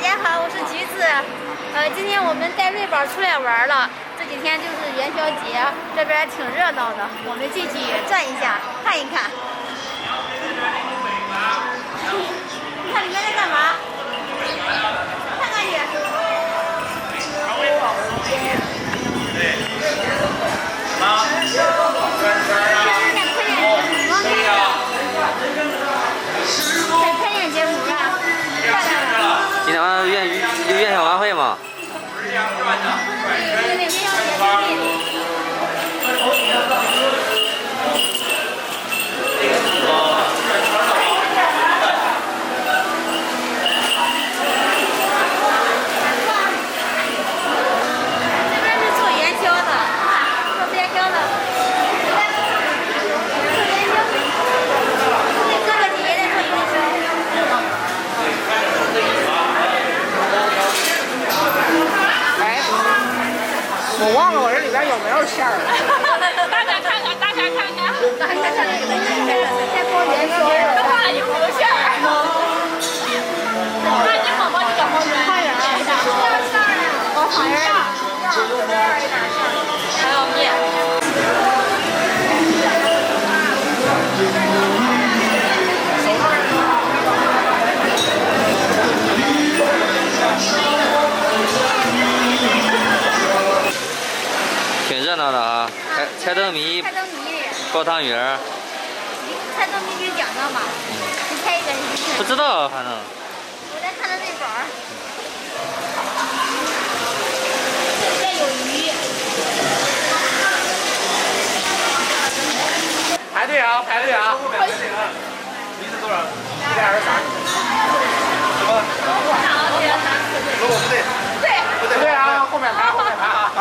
家好，我是橘子。今天我们带瑞宝出来玩了。这几天就是元宵节，这边挺热闹的，我们进去转一下，看一看。你看里面在干嘛？看看去。今天晚上有元宵晚会吗？这边是做元宵的，做元宵的。哥哥姐姐在做元宵。我忘了我这里边有没有馅儿了。大家看看，大家看看，大家看这个，在包元宵。都忘了有没有馅儿。那你摸摸这个好软。花园儿，哦，花园儿。还有面。挺热闹的啊！猜灯谜，猜灯谜，包汤圆儿。猜灯谜给讲讲吧。你猜一个，你不知道，反正。我在看着瑞宝。这边有鱼。排队啊，排队啊！你是多少？123。什么？如果不对，不对啊，后面排，后面排啊！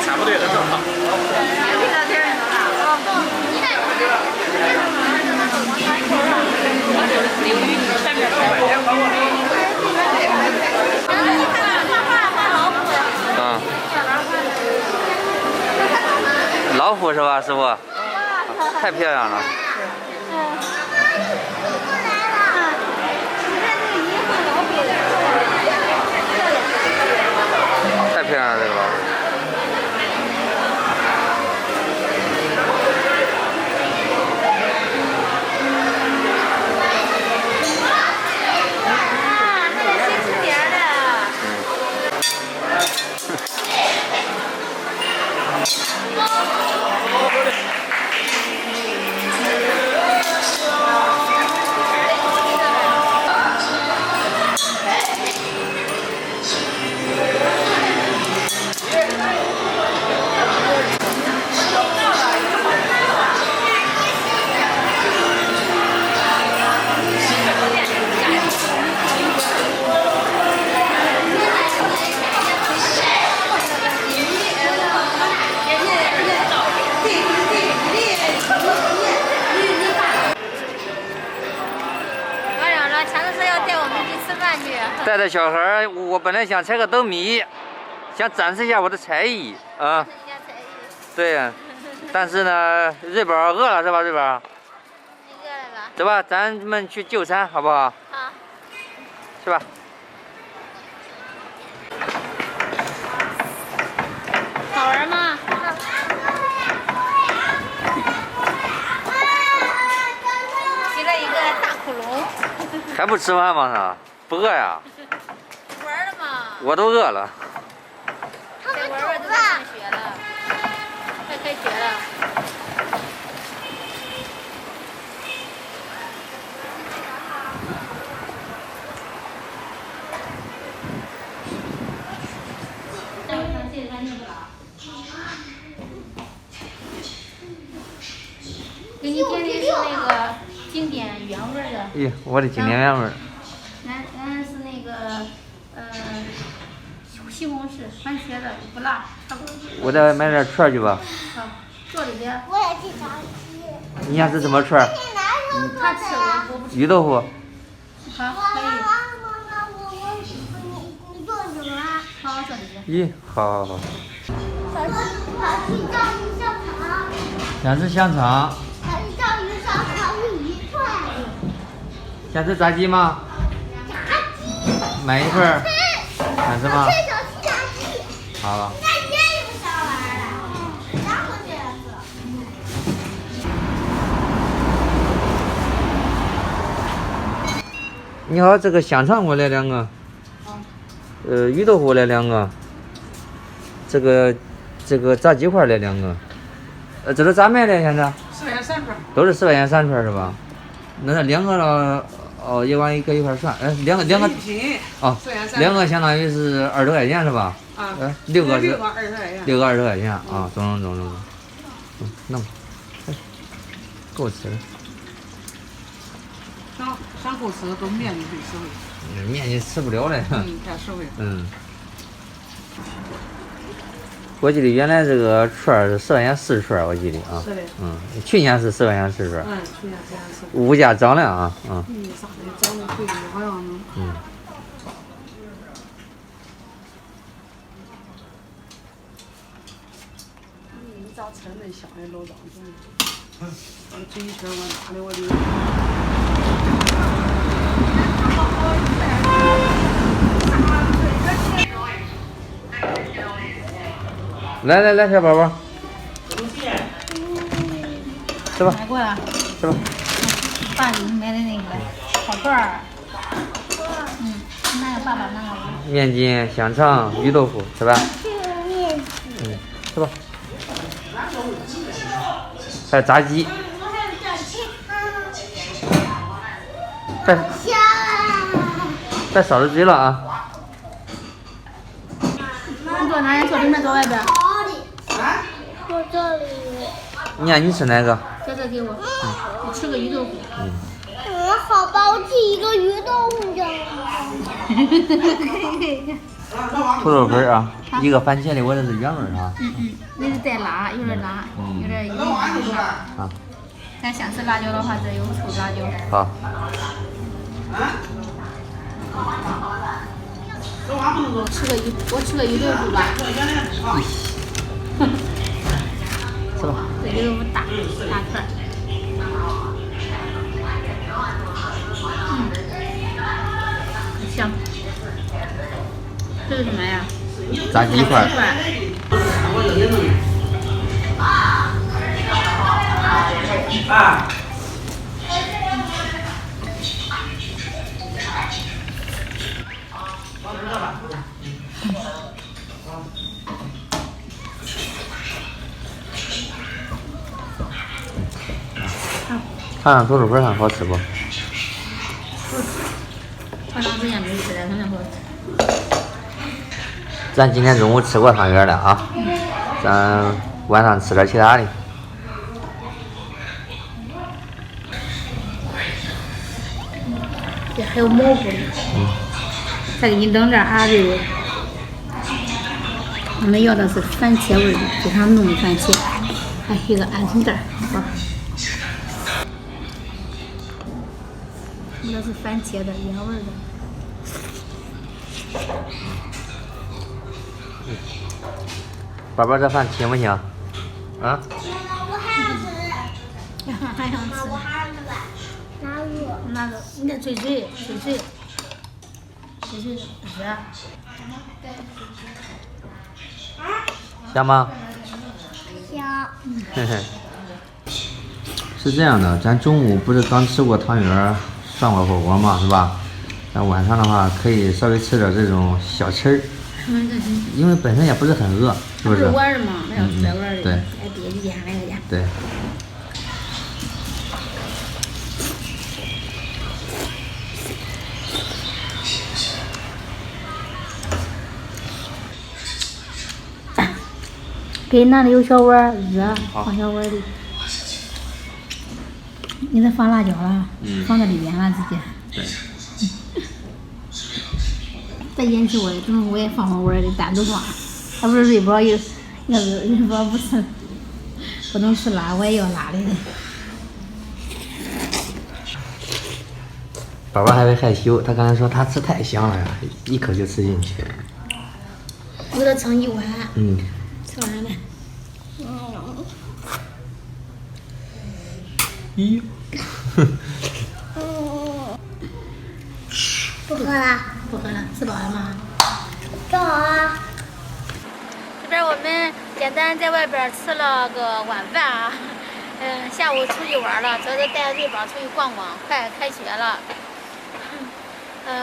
全部对的正好。老虎是吧，师傅？太漂亮了。太漂亮了，这个老虎。带着小孩儿，我本来想猜个灯谜，想展示一下我的才艺啊。对呀，但是呢，瑞宝饿了是吧？瑞宝。你饿了吧？走吧，咱们去就餐好不好？好。去吧。好玩吗？提了一个大恐龙。还不吃饭吗？他不饿呀？玩了吗？我都饿了。再玩玩都上学了，快开学了。给你点的是那个经典原味的。咦，我的经典原味。咱是那个西红柿、番茄的，不辣，差不多。我再买点串去吧。好，坐里边。我也去尝试。你想吃什么串？他吃我不吃。鱼豆腐。好，可以。你做什么？好，坐里边。咦，好好好。小鸡章鱼香肠。想吃香肠。小鸡章鱼香肠。想吃炸鸡吗？买一份儿，想吃吗？好了。你好，这个香肠我来2个，鱼豆腐来2个，这个炸鸡块来2个，这都咋卖的？现在10块钱3串，都是10块钱3串是吧？那2个了，哦，一碗一个一块算，两个哦，2个相当于是20多块钱是吧？啊，6个是20块钱，6个20块钱啊，中，那么，够吃了。想够吃都面就最实惠。面你吃不了了。太实惠。我记得原来这个串儿是10块钱4串，我记得啊。是的。去年是10块钱4串。去年10块钱4串。物价涨了啊。啥的涨得贵的好像能。你咋吃那香的老张子呢？这一圈我拿的我就。来，小宝宝，吃吧。买过了。吃吧。爸给你买的那个烤串儿。那个爸爸那个。面筋、香肠、鱼豆腐，吃吧。吃吧。还有炸鸡。别烧着嘴了啊！你坐哪里？坐里面，坐外边？坐这里。你吃哪个？这给我。我吃个鱼豆腐。好吧，我吃一个鱼豆腐就好。土豆粉啊，一个番茄的，我这是原味啊。那是带辣，有点辣，有点油。啊。咱想吃辣椒的话，这有醋辣椒。好。我吃个鱼豆腐吧。吃吧。这鱼豆腐大串。香。这是什么呀？炸鸡块。看看土豆粉还好吃不？好长时间没吃了，真的好吃。咱今天中午吃过汤圆了啊，咱晚上吃点其他的。对，还有蘑菇呢。再给你整点啊，这个。我们要的是番茄味的，非常浓的番茄，还有一个鹌鹑蛋，好。那是番茄的原味的。宝宝，这饭行不行？啊？我还想吃。还想吃？那个，你得脆脆的，热。香吗？香。是这样的，咱中午不是刚吃过汤圆，涮过火锅嘛，是吧？咱晚上的话可以稍微吃点这种小吃儿，因为本身也不是很饿，是不是？碗儿嘛，那要摔碗儿的。对。来别几件，来个件。对。给那里有小碗热，放小碗里。你得放辣椒了，放在里边了直接。对。再腌起我，等我也放到碗里单独放。他不是瑞宝有，要是瑞宝不能吃辣，我也要辣的。宝宝还会害羞，他刚才说他吃太香了呀，一口就吃进去了。我给他盛一碗。吃完了。咦。不喝了，不喝了，吃饱了吗？正好啊。这边我们简单在外边吃了个晚饭啊，下午出去玩了，主要是带着瑞宝出去逛逛，快开学了。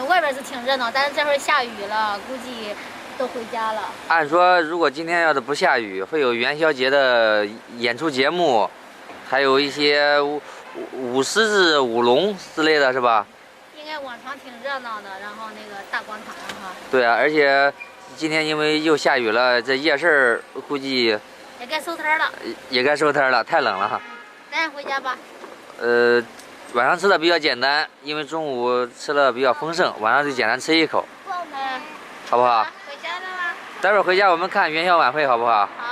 外边是挺热闹，但是这会儿下雨了，估计都回家了。按说，如果今天要是不下雨，会有元宵节的演出节目，还有一些舞狮子、舞龙之类的，是吧？应该往常挺热闹的，然后那个大广场上哈。对啊，而且今天因为又下雨了，这夜市儿估计也该收摊了。也该收摊了，太冷了哈。咱回家吧。晚上吃的比较简单，因为中午吃的比较丰盛，晚上就简单吃一口，好不好？回家了吗？待会儿回家我们看元宵晚会，好不好？好。